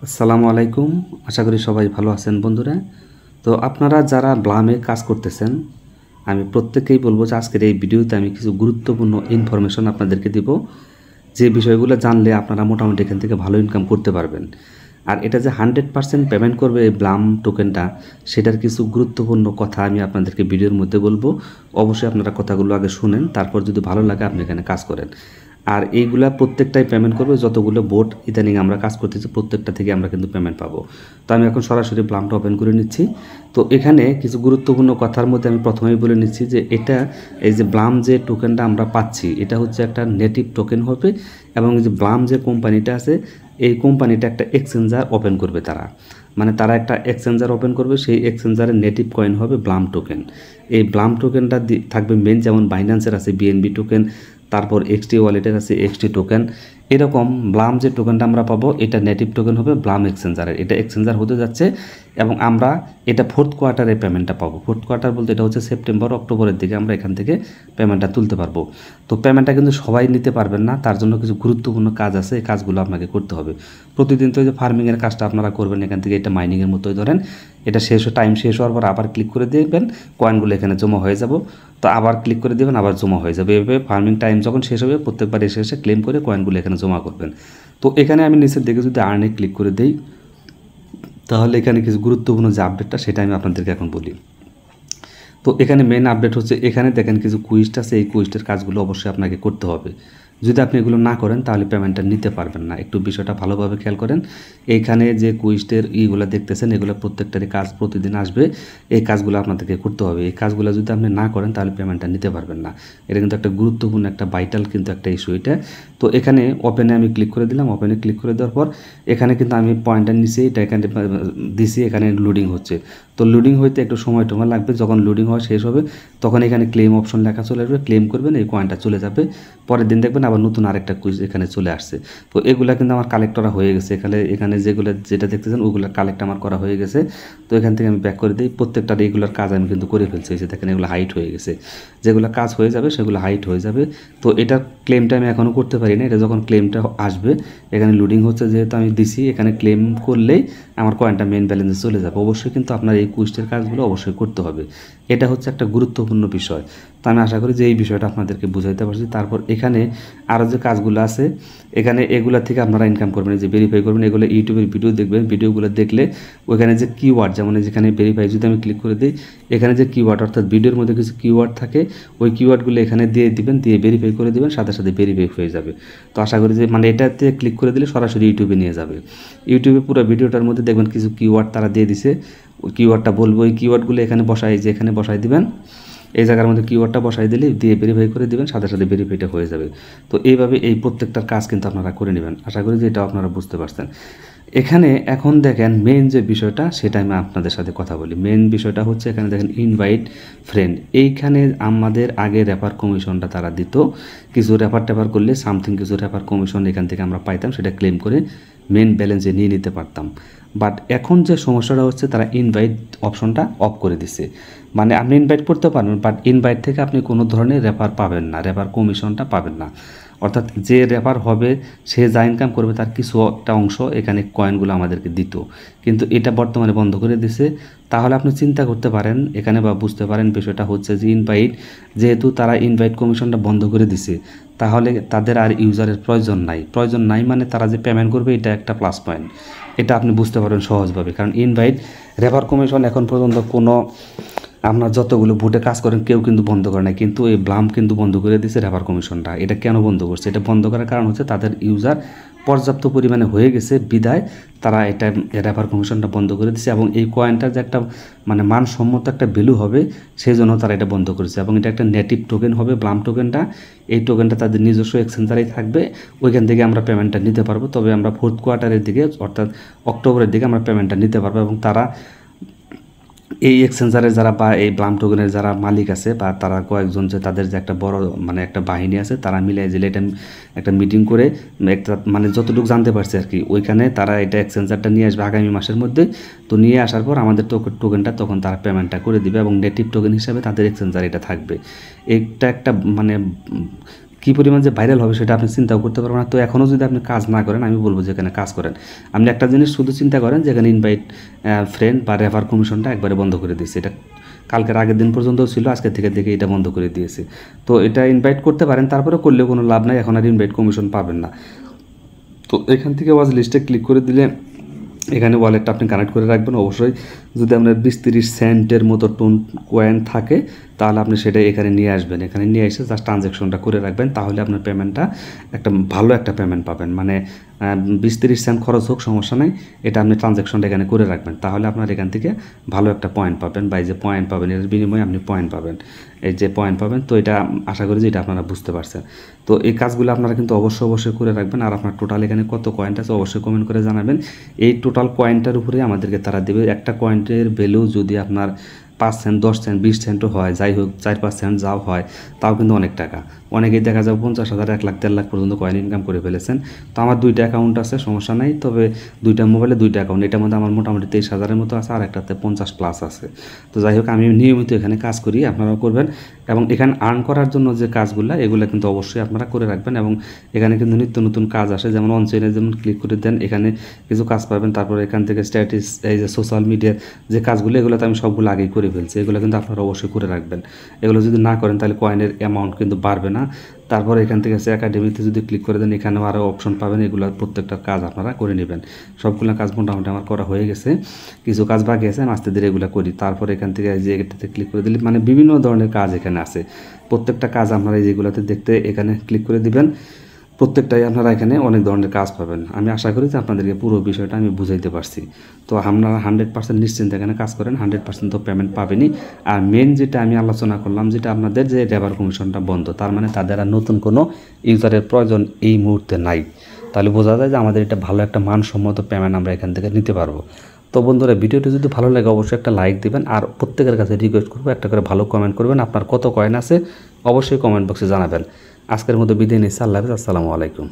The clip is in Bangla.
আসসালামু আলাইকুম। আশা করি সবাই ভালো আছেন বন্ধুরা। তো আপনারা যারা ব্লামে কাজ করতেছেন, আমি প্রত্যেককেই বলবো যে আজকের এই ভিডিওতে আমি কিছু গুরুত্বপূর্ণ ইনফরমেশন আপনাদেরকে দিব, যে বিষয়গুলো জানলে আপনারা মোটামুটি এখান থেকে ভালো ইনকাম করতে পারবেন। আর এটা যে 100% পেমেন্ট করবে এই ব্লাম টোকেনটা, সেটার কিছু গুরুত্বপূর্ণ কথা আমি আপনাদেরকে ভিডিওর মধ্যে বলবো। অবশ্যই আপনারা কথাগুলো আগে শুনেন, তারপর যদি ভালো লাগে আপনি এখানে কাজ করেন। আর এইগুলা প্রত্যেকটাই পেমেন্ট করবে, যতগুলো বোট ইদানিং আমরা কাজ করতেছি প্রত্যেকটা থেকে আমরা কিন্তু পেমেন্ট পাবো। তো আমি এখন সরাসরি ব্লামটা ওপেন করে নিচ্ছি। তো এখানে কিছু গুরুত্বপূর্ণ কথার মধ্যে আমি প্রথমেই বলে নিচ্ছি যে এটা, এই যে ব্লাম যে টোকেনটা আমরা পাচ্ছি, এটা হচ্ছে একটা নেটিভ টোকেন হবে। এবং এই যে ব্লাম যে কোম্পানিটা আছে, এই কোম্পানিটা একটা এক্সচেঞ্জার ওপেন করবে তারা, মানে তারা একটা এক্সচেঞ্জার ওপেন করবে, সেই এক্সচেঞ্জারের নেটিভ কয়েন হবে ব্লাম টোকেন। এই ব্লাম টোকেনটা থাকবে মেন, যেমন বাইন্যান্সের আছে বিএনবি টোকেন, তারপর এক্সটি ওয়ালেটের আছে এক্সটি টোকেন। এরকম ব্লাম যে টোকেনটা আমরা পাবো, এটা নেটিভ টোকেন হবে ব্লাম এক্সচেঞ্জারের, এটা এক্সচেঞ্জার হতে যাচ্ছে। এবং আমরা এটা ফোর্থ কোয়ার্টারে পেমেন্টটা পাবো। ফোর্থ কোয়ার্টার বলতে এটা হচ্ছে সেপ্টেম্বর অক্টোবরের দিকে আমরা এখান থেকে পেমেন্টটা তুলতে পারবো। তো পেমেন্টটা কিন্তু সবাই নিতে পারবেন না, তার জন্য কিছু গুরুত্বপূর্ণ কাজ আছে, এই কাজগুলো আপনাকে করতে হবে। প্রতিদিন তো যে ফার্মিংয়ের কাজটা আপনারা করবেন, এখান থেকে এটা মাইনিংয়ের মতোই ধরেন, এটা টাইম শেষ হওয়ার পর আবার ক্লিক করে দেবেন, কয়েনগুলো এখানে জমা হয়ে যাব। তো আবার ক্লিক করে দেবেন, আবার জমা হয়ে যাবে। এভাবে ফার্মিং টাইম যখন শেষ হবে প্রত্যেকবার এসে এসে ক্লেম করে কয়েনগুলো এখানে জমা করবেন। তো এখানে আমি নিচের দিকে যদি আর্নে ক্লিক করে দেই, তাহলে এখানে কিছু গুরুত্বপূর্ণ যে আপডেটটা সেটা আমি আপনাদেরকে এখন বলি। তো এখানে মেন আপডেট হচ্ছে, এখানে দেখেন কিছু কুইজটা আছে, এই কুইজটার কাজগুলো অবশ্যই আপনাকে করতে হবে। যদি আপনি এগুলো না করেন তাহলে পেমেন্টটা নিতে পারবেন না। একটু বিষয়টা ভালোভাবে খেয়াল করেন। এইখানে যে কুইজটের ইগুলো দেখতেছেন, এগুলো প্রত্যেকটারই কাজ প্রতিদিন আসবে, এই কাজগুলো আপনাদেরকে করতে হবে। এই কাজগুলো যদি আপনি না করেন তাহলে পেমেন্টটা নিতে পারবেন না। এটা কিন্তু একটা গুরুত্বপূর্ণ, একটা ভাইটাল কিন্তু একটা ইস্যু এটা। তো এখানে ওপেনে আমি ক্লিক করে দিলাম। ওপেনে ক্লিক করে দেওয়ার পর এখানে কিন্তু আমি পয়েন্টার নিচে এটা এখানে দিছি, এখানে লোডিং হচ্ছে। তো লোডিং হইতে একটু সময় টময় লাগবে। যখন লোডিং হওয়া শেষ হবে তখন এখানে ক্লেম অপশন লেখা চলে আসবে, ক্লেম করবেন, এই কয়েনটা চলে যাবে। পরের দিন দেখবেন আবার নতুন আরেকটা কুইজ এখানে চলে আসছে। তো এগুলা কিন্তু আমার কালেক্ট করা হয়ে গেছে। এখানে যেটা দেখতেছেন ওগুলো কালেক্ট আমার করা হয়ে গেছে। তো এখান থেকে আমি ব্যাক করে দিই, প্রত্যেকটা রেগুলার কাজ আমি কিন্তু করে ফেলছি। যে দেখেন এগুলো হাইট হয়ে গেছে, যেগুলো কাজ হয়ে যাবে সেগুলো হাইট হয়ে যাবে। তো এটার ক্লেমটা আমি এখনও করতে পারি না, এটা যখন ক্লেমটা আসবে, এখানে লোডিং হচ্ছে যেহেতু আমি দিছি, এখানে ক্লেম করলেই আমার কয়েনটা মেন ব্যালেন্সে চলে যাবে। অবশ্যই কিন্তু আপনার এই কুইজের কাজগুলো অবশ্যই করতে হবে, এটা হচ্ছে একটা গুরুত্বপূর্ণ বিষয়। তো আমি আশা করি যে এই বিষয়টা আপনাদেরকে বুঝাইতে পারছি। তারপর এখানে আরও যে কাজগুলো আছে, এখানে এগুলা থেকে আপনারা ইনকাম করবেন, যে ভেরিফাই করবেন, এগুলো ইউটিউবের ভিডিও দেখবেন। ভিডিওগুলো দেখলে ওইখানে যে কিওয়ার্ড, যেমন যেখানে ভেরিফাই যদি আমি ক্লিক করে দিই, এখানে যে কিওয়ার্ড, অর্থাৎ ভিডিওর মধ্যে কিছু কিওয়ার্ড থাকে, ওই কিওয়ার্ডগুলো এখানে দিয়ে দিবেন, দিয়ে ভেরিফাই করে দিবেন, সাথে সাথে ভেরিফাই হয়ে যাবে। তো আশা করি যে এটাতে ক্লিক করে দিলে সরাসরি ইউটিউবে নিয়ে যাবে। ইউটিউবে পুরো ভিডিওটার মধ্যে দেখবেন কিছু কিওয়ার্ড তারা দিয়ে দিছে, ওই কিওয়ার্ডটা বলবো, ওই কিওয়ার্ডগুলো এখানে এখানে বসাই দিবেন। এই জায়গার মধ্যে কিওয়ার্ডটা বসাই দিলে দিয়ে ভেরিফাই করে দিবেন, সাথে সাথে ভেরিফাইটা হয়ে যাবে। তো এইভাবে এই প্রত্যেকটার কাজ কিন্তু আপনারা করে নেবেন। আশা করি যে এটা আপনারা বুঝতে পারছেন। এখানে এখন দেখেন মেন যে বিষয়টা, সেটা আমি আপনাদের সাথে কথা বলি। মেন বিষয়টা হচ্ছে, এখানে দেখেন ইনভাইট ফ্রেন্ড। এইখানে আমাদের আগে রেফার কমিশনটা তারা দিত, কিছু রেফার করলে সামথিং কিছু রেফার কমিশন এখান থেকে আমরা পাইতাম, সেটা ক্লেম করে মেন ব্যালেন্সে নিয়ে নিতে পারতাম। বাট এখন যে সমস্যাটা হচ্ছে, তারা ইনভাইট অপশনটা অফ করে দিছে। মানে আপনি ইনভাইট করতে পারবেন, বাট ইনভাইট থেকে আপনি কোনো ধরনের রেফার পাবেন না, রেফার কমিশনটা পাবেন না। অর্থাৎ যে রেফার হবে, সে যা ইনকাম করবে তার কিছু একটা অংশ এখানে কয়েনগুলো আমাদেরকে দিত, কিন্তু এটা বর্তমানে বন্ধ করে দিছে। তাহলে আপনি চিন্তা করতে পারেন এখানে, বা বুঝতে পারেন বিষয়টা হচ্ছে যে ইনভাইট, যেহেতু তারা ইনভাইট কমিশনটা বন্ধ করে দিছে, তাহলে তাদের আর ইউজারের প্রয়োজন নাই মানে তারা যে পেমেন্ট করবে, এটা একটা প্লাস পয়েন্ট। এটা আপনি বুঝতে পারবেন সহজভাবে, কারণ ইনভাইট রেফার কমিশন এখন পর্যন্ত কোনো, আপনার যতগুলো ভোটে কাজ করেন কেউ কিন্তু বন্ধ করে না, কিন্তু এই ব্লাম কিন্তু বন্ধ করে দিয়েছে রেফার কমিশনটা। এটা কেন বন্ধ করছে? এটা বন্ধ করার কারণ হচ্ছে তাদের ইউজার পর্যাপ্ত পরিমাণে হয়ে গেছে বিদায় তারা এটা রেফার কমিশনটা বন্ধ করে দিচ্ছে। এবং এই কয়েনটার যে একটা মানসম্মত একটা ভ্যালু হবে, সেই জন্য তারা এটা বন্ধ করেছে। এবং এটা একটা নেটিভ টোকেন হবে ব্লাম টোকেনটা। এই টোকেনটা তাদের নিজস্ব এক্সচেঞ্জারেই থাকবে, ওইখান থেকে আমরা পেমেন্টটা নিতে পারবো। তবে আমরা ফোর্থ কোয়ার্টারের দিকে, অর্থাৎ অক্টোবরের দিকে আমরা পেমেন্টটা নিতে পারবো। এবং তারা এই এক্সচেঞ্জারের যারা, বা এই ব্লাম টোকেনের যারা মালিক আছে, বা তারা কয়েকজন, যে তাদের যে একটা বড় একটা বাহিনী আছে, তারা মিলে যে এটা একটা মিটিং করে একটা, যতটুকু জানতে পারছে আর কি, ওইখানে তারা এটা এক্সচেঞ্জারটা নিয়ে আসবে আগামী মাসের মধ্যে। তো নিয়ে আসার পর আমাদের টোকেনটা তখন তারা পেমেন্টটা করে দিবে, এবং নেটিভ টোকেন হিসাবে তাদের এক্সচেঞ্জার এটা থাকবে। এটা একটা কী পরিমাণ যে ভাইরাল হবে সেটা আপনি চিন্তাও করতে পারবেন না। তো এখনও যদি আপনি কাজ না করেন, আমি বলবো যে এখানে কাজ করেন। আপনি একটা জিনিস শুধু চিন্তা করেন যে এখানে ইনভাইট ফ্রেন্ড বা রেফার কমিশনটা একবারে বন্ধ করে দিয়েছে। এটা কালকের আগের দিন পর্যন্ত ছিল, আজকে থেকে দেখে এটা বন্ধ করে দিয়েছে। তো এটা ইনভাইট করতে পারেন, তারপরে করলেও কোনো লাভ নাই, এখন আর ইনভাইট কমিশন পাবেন না। তো এখান থেকে ওয়াচ লিস্টে ক্লিক করে দিলে এখানে ওয়ালেটটা আপনি কানেক্ট করে রাখবেন। অবশ্যই যদি আপনার 20-30 সেন্টের মতো কয়েন থাকে তাহলে আপনি সেটা এখানে নিয়ে আসবেন। এখানে নিয়ে এসে জাস্ট ট্রানজ্যাকশনটা করে রাখবেন, তাহলে আপনার পেমেন্টটা একটা ভালো একটা পেমেন্ট পাবেন। মানে 20-30 সেন্ট খরচ হোক সমস্যা নেই, এটা আপনি ট্রানজ্যাকশনটা এখানে করে রাখবেন, তাহলে আপনার এখান থেকে ভালো একটা পয়েন্ট পাবেন। বা এই যে পয়েন্ট পাবেন, এর বিনিময়ে আপনি পয়েন্ট পাবেন, এই যে পয়েন্ট পাবেন। তো এটা আশা করি যে এটা আপনারা বুঝতে পারছেন। তো এই কাজগুলো আপনারা কিন্তু অবশ্যই করে রাখবেন। আর আপনার টোটাল এখানে কত কয়েন্ট আছে অবশ্যই কমেন্ট করে জানাবেন। এই টোটাল কয়েনটার উপরে আমাদেরকে তারা দেবে। একটা কয়েন্টের ভ্যালু যদি আপনার 5 সেন্ট, 10 সেন্ট, 20 সেন্টও হয়, যাই হোক 4-5 সেন্ট যাও হয়, তাও কিন্তু অনেক টাকা। অনেকেই দেখা যায় 50,000, 1 লাখ, 1.5 লাখ পর্যন্ত কয়েন ইনকাম করে ফেলেছেন। তো আমার 2টা অ্যাকাউন্ট আছে, সমস্যা নাই, তবে 2টা মোবাইলে 2টা অ্যাকাউন্ট। এটার মধ্যে আমার মোটামুটি 23,000-এর মতো আছে, আর একটাতে 50+ আছে। তো যাই হোক, আমি নিয়মিত এখানে কাজ করি, আপনারাও করবেন। এবং এখানে আর্ন করার জন্য যে কাজগুলো, এগুলো কিন্তু অবশ্যই আপনারা করে রাখবেন। এবং এখানে কিন্তু নিত্য নতুন কাজ আসে, যেমন অনচেনে যেমন ক্লিক করে দেন, এখানে কিছু কাজ পাবেন। তারপর এখান থেকে স্ট্যাটিস, এই যে সোশ্যাল মিডিয়ার যে কাজগুলো, এগুলো তো আমি সবগুলো আগেই করে ফেলছি। এগুলো কিন্তু আপনারা অবশ্যই করে রাখবেন। এগুলো যদি না করেন তাহলে কয়েনের অ্যামাউন্ট কিন্তু বাড়বে না। তারপর এখান থেকে একাডেমিতে যদি ক্লিক করে দেন, এখানেও আরও অপশন পাবেন। এগুলো প্রত্যেকটা কাজ আপনারা করে নেবেন। সবগুলো কাজ মোটামুটি আমার করা হয়ে গেছে, কিছু কাজ বাকি আছে, আমি আস্তে ধীরে এগুলো করি। তারপর এখান থেকে যে এটাতে ক্লিক করে দিলে মানে বিভিন্ন ধরনের কাজ এখানে আছে। প্রত্যেকটা কাজ আপনারা এই যেগুলোতে দেখতে এখানে ক্লিক করে দিবেন, প্রত্যেকটাই আপনারা এখানে অনেক ধরনের কাজ পাবেন। আমি আশা করি যে আপনাদেরকে পুরো বিষয়টা আমি বুঝাইতে পারছি। তো আপনারা 100% নিশ্চিন্তে এখানে কাজ করেন, 100% তো পেমেন্ট পাবেনই। আর মেন যেটা আমি আলোচনা করলাম, যেটা আপনাদের যে লেবার কমিশনটা বন্ধ, তার মানে তাদের আর নতুন কোনো ইউজারের প্রয়োজন এই মুহূর্তে নাই। তাহলে বোঝা যায় যে আমাদের এটা ভালো একটা মানসম্মত পেমেন্ট আমরা এখান থেকে নিতে পারবো। তো বন্ধুরা, ভিডিওটি যদি ভালো লাগে অবশ্যই একটা লাইক দিবেন। আর প্রত্যেকের কাছে রিকোয়েস্ট করবো একটা করে ভালো কমেন্ট করবেন। আপনার কত কয়েন আছে অবশ্যই কমেন্ট বক্সে জানাবেন। আজকের মতো বিদায় নিচ্ছি। আল্লাহ হাফেজ, আসসালামু আলাইকুম।